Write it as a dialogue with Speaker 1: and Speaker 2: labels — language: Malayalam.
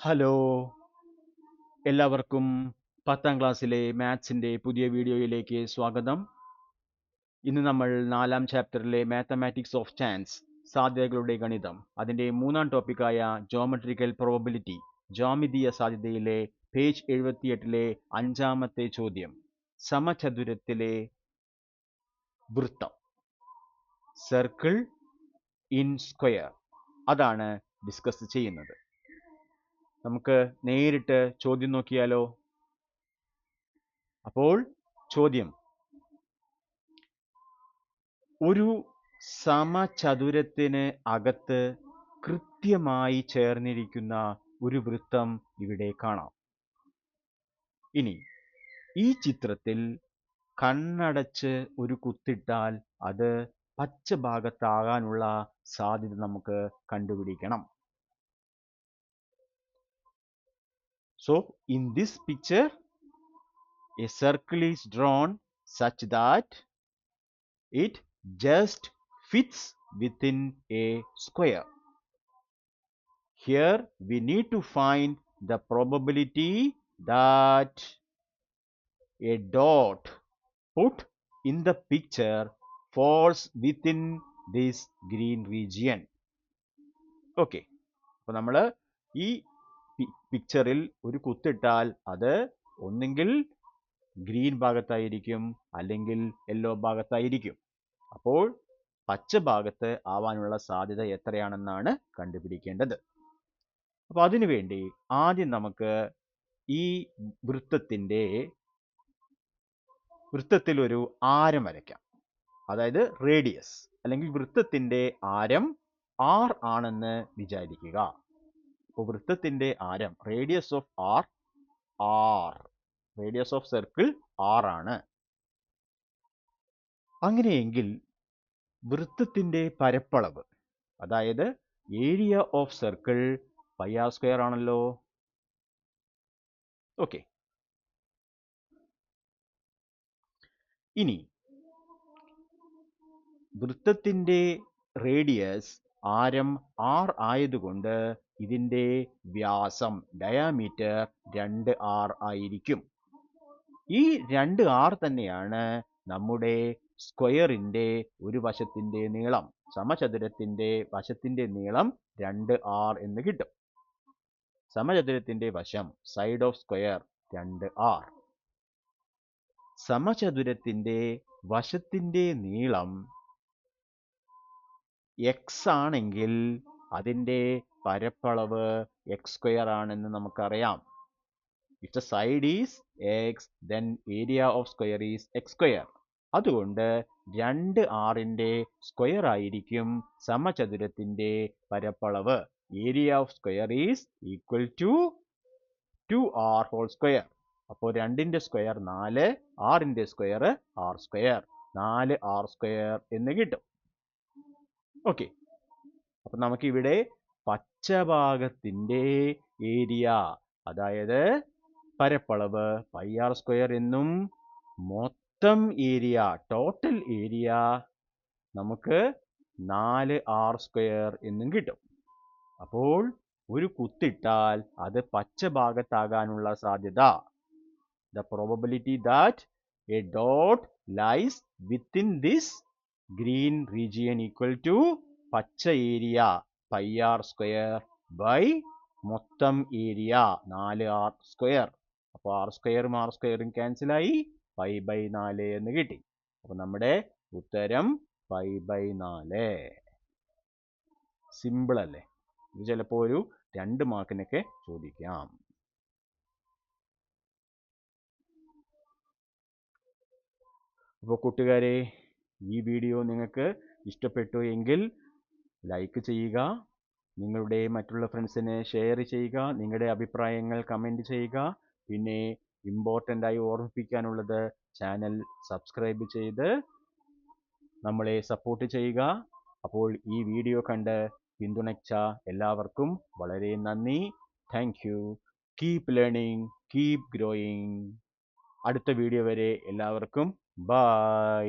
Speaker 1: ഹലോ, എല്ലാവർക്കും 10ാം ക്ലാസ്സിലെ മാത്സിൻ്റെ പുതിയ വീഡിയോയിലേക്ക് സ്വാഗതം. ഇന്ന് നമ്മൾ 4ാം ചാപ്റ്ററിലെ മാത്തമാറ്റിക്സ് ഓഫ് ചാൻസ്, സാധ്യതകളുടെ ഗണിതം, അതിൻ്റെ 3ാം ടോപ്പിക്കായ ജോമെട്രിക്കൽ പ്രോബബിലിറ്റി, ജ്യാമിതീയ സാധ്യതയിലെ പേജ് 78ലെ 5ാമത്തെ ചോദ്യം, സമചതുരത്തിലെ വൃത്തം, സർക്കിൾ ഇൻ സ്ക്വയർ, അതാണ് ഡിസ്കസ് ചെയ്യുന്നത്. നമുക്ക് നേരിട്ട് ചോദ്യം നോക്കിയാലോ? അപ്പോൾ ചോദ്യം, ഒരു സമചതുരത്തിന് അകത്ത് കൃത്യമായി ചേർന്നിരിക്കുന്ന ഒരു വൃത്തം ഇവിടെ കാണാം. ഇനി ഈ ചിത്രത്തിൽ കണ്ണടച്ച് ഒരു കുത്തിട്ടാൽ അത് പച്ച ഭാഗത്താകാനുള്ള സാധ്യത നമുക്ക് കണ്ടുപിടിക്കണം. So in this picture a circle is drawn such that it just fits within a square. Here we need to find the probability that a dot put in the picture falls within this green region. Okay, അപ്പോൾ നമ്മൾ ഈ പിക്ചറിൽ ഒരു കുത്തിട്ടാൽ അത് ഒന്നെങ്കിൽ ഗ്രീൻ ഭാഗത്തായിരിക്കും, അല്ലെങ്കിൽ യെല്ലോ ഭാഗത്തായിരിക്കും. അപ്പോൾ പച്ച ഭാഗത്ത് ആവാനുള്ള സാധ്യത എത്രയാണെന്നാണ് കണ്ടുപിടിക്കേണ്ടത്. അപ്പോൾ അതിനുവേണ്ടി ആദ്യം നമുക്ക് ഈ വൃത്തത്തിൽ ഒരു ആരം വരയ്ക്കാം, അതായത് റേഡിയസ്, അല്ലെങ്കിൽ വൃത്തത്തിന്റെ ആരം r ആണെന്ന് വിചാരിക്കുക. അപ്പോൾ വൃത്തത്തിന്റെ ആരം, radius of r, radius of circle r ആണ്. അങ്ങനെയെങ്കിൽ വൃത്തത്തിന്റെ പരപ്പളവ്, അതായത് ഏരിയ ഓഫ് സർക്കിൾ πr² ആണല്ലോ. ഓക്കെ, ഇനി വൃത്തത്തിന്റെ റേഡിയസ് ആരം r ആയതുകൊണ്ട് ഇതിന്റെ വ്യാസം, ഡയാമീറ്റർ 2r ആയിരിക്കും. ഈ 2r തന്നെയാണ് നമ്മുടെ സ്ക്വയറിന്റെ ഒരു വശത്തിന്റെ നീളം. സമചതുരത്തിന്റെ വശത്തിന്റെ നീളം 2r എന്ന് കിട്ടും. സമചതുരത്തിന്റെ വശം, സൈഡ് ഓഫ് സ്ക്വയർ, 2r. സമചതുരത്തിന്റെ വശത്തിന്റെ നീളം x ആണെങ്കിൽ അതിന്റെ പരപ്പളവ് x² ആണെന്ന് നമുക്കറിയാം. If the side is x, then area of square is x². അതുകൊണ്ട് 2r-ന്റെ സ്ക്വയർ ആയിരിക്കും സമചതുരത്തിന്റെ പരപ്പളവ്. Area of square is equal to 2r whole square. അപ്പോൾ 2ന്റെ സ്ക്വയർ 4, r-ന്റെ സ്ക്വയർ r², 4r² എന്ന് കിട്ടും. ഓക്കെ, അപ്പൊ നമുക്കിവിടെ പച്ചഭാഗത്തിന്റെ ഏരിയ, അതായത് പരപ്പളവ് πr² എന്നും മൊത്തം ഏരിയ, ടോട്ടൽ ഏരിയ നമുക്ക് 4r² എന്നും കിട്ടും. അപ്പോൾ ഒരു കുത്തിട്ടാൽ അത് പച്ച ഭാഗത്താകാനുള്ള സാധ്യത, the probability that a dot lies within this green region equal to പച്ച ഏരിയ πr² by മൊത്തം ഏരിയ 4r². അപ്പോൾ r²ഉം r² ക്യാൻസലായി, π/4 എന്ന് കിട്ടി. അപ്പോൾ നമ്മുടെ ഉത്തരം π/4. സിമ്പിൾ അല്ലേ? ഇത് ചിലപ്പോൾ ഒരു 2 മാർക്കിനൊക്കെ ചോദിക്കാം. അപ്പോൾ കൂട്ടുകാരെ, ഈ വീഡിയോ നിങ്ങൾക്ക് ഇഷ്ടപ്പെട്ടു എങ്കിൽ ലൈക്ക് ചെയ്യുക, നിങ്ങളുടെ മറ്റുള്ള ഫ്രണ്ട്സിന് ഷെയർ ചെയ്യുക, നിങ്ങളുടെ അഭിപ്രായങ്ങൾ കമൻറ്റ് ചെയ്യുക. പിന്നെ ഇമ്പോർട്ടൻ്റ് ആയി ഓർമ്മിപ്പിക്കാനുള്ളത്, ചാനൽ സബ്സ്ക്രൈബ് ചെയ്ത് നമ്മളെ സപ്പോർട്ട് ചെയ്യുക. അപ്പോൾ ഈ വീഡിയോ കണ്ട് പിന്തുണച്ച എല്ലാവർക്കും വളരെ നന്ദി. Thank you. Keep learning, keep growing. അടുത്ത വീഡിയോ വരെ എല്ലാവർക്കും ബൈ.